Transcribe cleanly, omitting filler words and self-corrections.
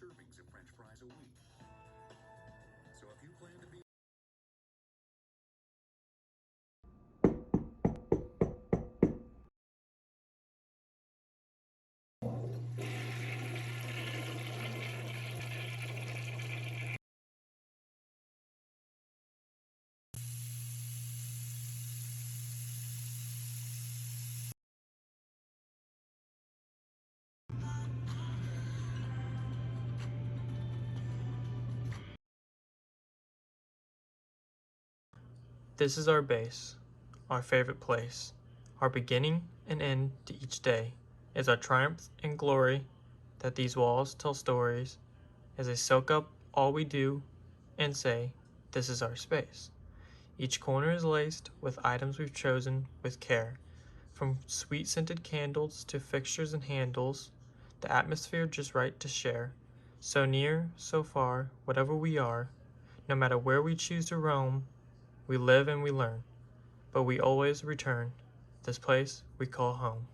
servings of French fries a week. So if you plan to be This is our base, our favorite place. Our beginning and end to each day is our triumph and glory that these walls tell stories as they soak up all we do and say, this is our space. Each corner is laced with items we've chosen with care, from sweet scented candles to fixtures and handles, the atmosphere just right to share. So near, so far, whatever we are, no matter where we choose to roam, we live and we learn, but we always return, this place we call home.